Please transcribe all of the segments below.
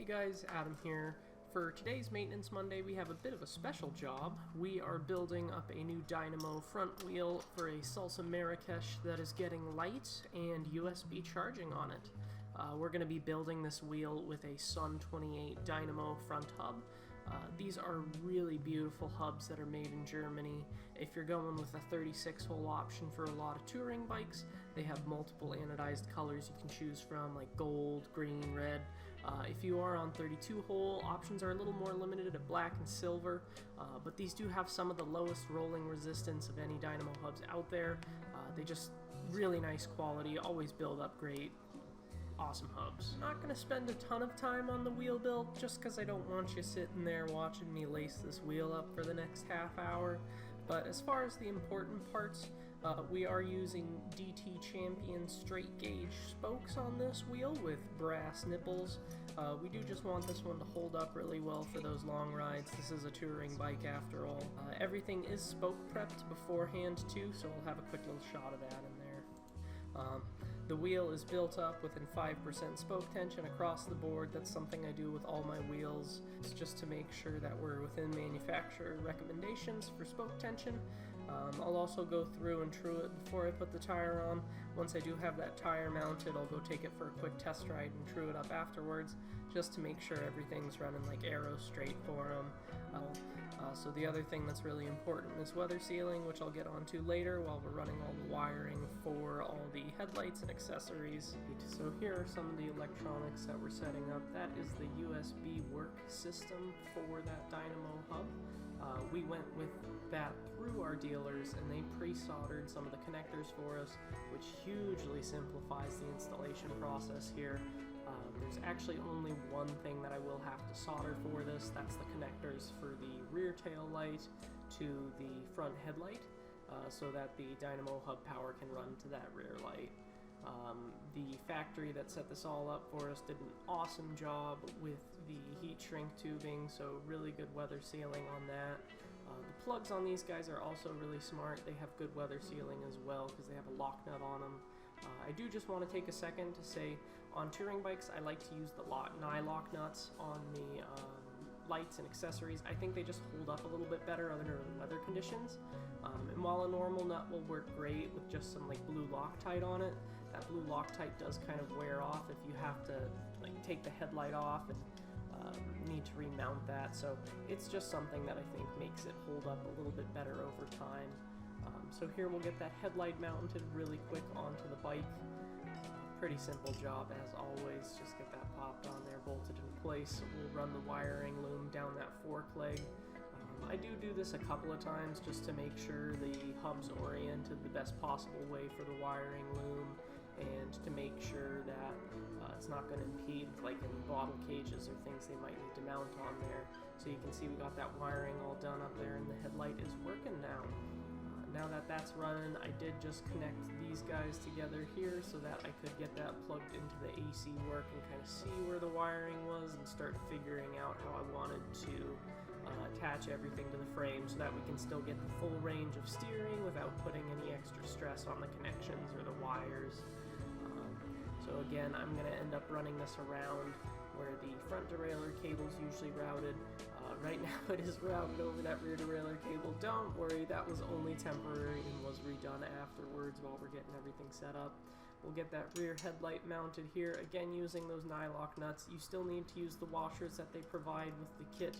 Hey guys, Adam here. For today's Maintenance Monday, we have a bit of a special job. We are building up a new dynamo front wheel for a Salsa Marrakesh that is getting light and USB charging on it. We're going to be building this wheel with a Sun 28 dynamo front hub. These are really beautiful hubs that are made in Germany. If you're going with a 36-hole option for a lot of touring bikes, they have multiple anodized colors you can choose from, like gold, green, red. If you are on 32-hole, options are a little more limited at black and silver, but these do have some of the lowest rolling resistance of any dynamo hubs out there. They just really nice quality, always build up great. Awesome hubs. Not going to spend a ton of time on the wheel build just because I don't want you sitting there watching me lace this wheel up for the next half hour. But as far as the important parts, we are using DT Champion straight gauge spokes on this wheel with brass nipples. We do just want this one to hold up really well for those long rides. This is a touring bike after all. Everything is spoke prepped beforehand too, so we'll have a quick little shot of that in there. The wheel is built up within 5% spoke tension across the board. That's something I do with all my wheels. It's just to make sure that we're within manufacturer recommendations for spoke tension. I'll also go through and true it before I put the tire on. Once I do have that tire mounted, I'll go take it for a quick test ride and true it up afterwards, just to make sure everything's running like arrow straight for them. So the other thing that's really important is weather sealing, which I'll get onto later while we're running all the wiring for all the headlights and accessories. So here are some of the electronics that we're setting up. That is the USB work system for that dynamo hub. We went with that through our dealers and they pre-soldered some of the connectors for us, which hugely simplifies the installation process here. There's actually only one thing that I will have to solder for this. That's the connectors for the rear tail light to the front headlight, so that the dynamo hub power can run to that rear light. The factory that set this all up for us did an awesome job with the heat shrink tubing, so really good weather sealing on that. The plugs on these guys are also really smart. They have good weather sealing as well because they have a lock nut on them. I do just want to take a second to say, on touring bikes, I like to use the lock nuts on the lights and accessories. I think they just hold up a little bit better under weather conditions. And while a normal nut will work great with just some like blue Loctite on it, that blue Loctite does kind of wear off if you have to like take the headlight off and need to remount that. So it's just something that I think makes it hold up a little bit better over time. So here we'll get that headlight mounted really quick onto the bike. Pretty simple job as always, just get that popped on there, bolted in place. We'll run the wiring loom down that fork leg. I do this a couple of times just to make sure the hub's oriented the best possible way for the wiring loom, and to make sure that it's not going to impede like any bottle cages or things they might need to mount on there. So you can see we got that wiring all done up there and the headlight is working now. Now that that's running, I did just connect these guys together here so that I could get that plugged into the AC work and kind of see where the wiring was and start figuring out how I wanted to attach everything to the frame so that we can still get the full range of steering without putting any extra stress on the connections or the wires. So again, I'm going to end up running this around where the front derailleur cable is usually routed. Right now it is routed over that rear derailleur cable. Don't worry, that was only temporary and was redone afterwards while we're getting everything set up. We'll get that rear headlight mounted here, again using those nylock nuts. You still need to use the washers that they provide with the kit.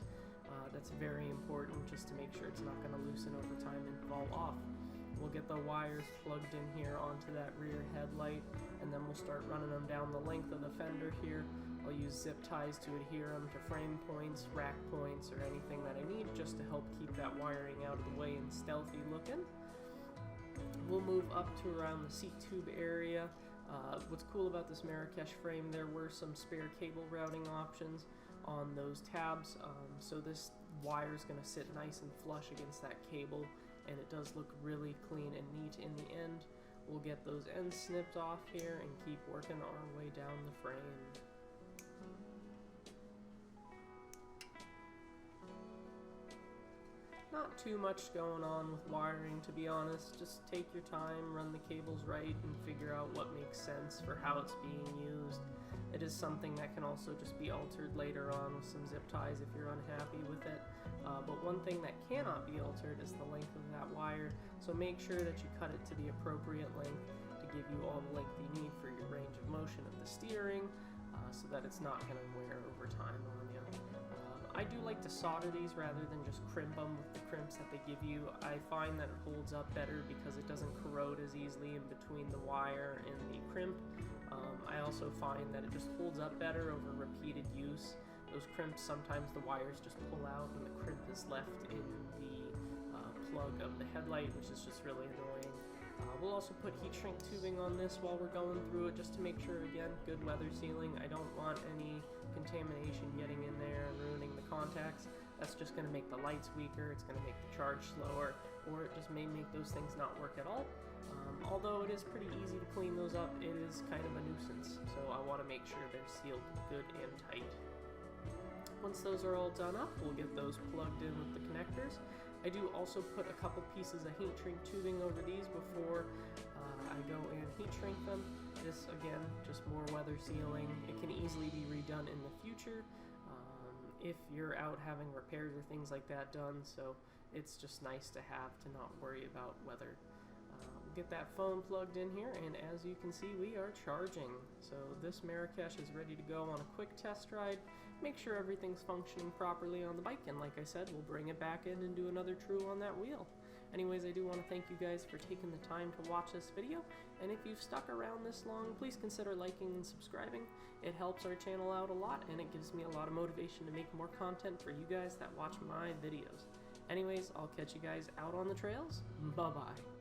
That's very important just to make sure it's not going to loosen over time and fall off. We'll get the wires plugged in here onto that rear headlight, and then we'll start running them down the length of the fender here. I'll use zip ties to adhere them to frame points, rack points, or anything that I need just to help keep that wiring out of the way and stealthy looking. We'll move up to around the seat tube area. What's cool about this Marrakesh frame, there were some spare cable routing options on those tabs, so this wire is going to sit nice and flush against that cable, and it does look really clean and neat in the end. We'll get those ends snipped off here and keep working our way down the frame. Not too much going on with wiring, to be honest. Just take your time, run the cables right, and figure out what makes sense for how it's being used. It is something that can also just be altered later on with some zip ties if you're unhappy with it. But one thing that cannot be altered is the length of that wire, so make sure that you cut it to the appropriate length to give you all the length you need for your range of motion of the steering, so that it's not going to wear over time on you. I do like to solder these rather than just crimp them with the crimps that they give you. I find that it holds up better because it doesn't corrode as easily in between the wire and the crimp. I also find that it just holds up better over repeated use. Those crimps, sometimes the wires just pull out and the crimp is left in the plug of the headlight, which is just really annoying. We'll also put heat shrink tubing on this while we're going through it, just to make sure, again, good weather sealing. I don't want any contamination getting in there and ruining the contacts. That's just going to make the lights weaker, it's going to make the charge slower, or it just may make those things not work at all. Although it is pretty easy to clean those up, it is kind of a nuisance, so I want to make sure they're sealed good and tight. Once those are all done up, we'll get those plugged in with the connectors. I do also put a couple pieces of heat shrink tubing over these before I go and heat shrink them. This, again, just more weather sealing. It can easily be redone in the future if you're out having repairs or things like that done, so it's just nice to have to not worry about weather. Get that phone plugged in here, and as you can see, we are charging. So this Marrakesh is ready to go on a quick test ride. Make sure everything's functioning properly on the bike, and like I said, we'll bring it back in and do another true on that wheel. Anyways, I do want to thank you guys for taking the time to watch this video, and if you've stuck around this long, please consider liking and subscribing. It helps our channel out a lot, and it gives me a lot of motivation to make more content for you guys that watch my videos. Anyways, I'll catch you guys out on the trails. Bye-bye.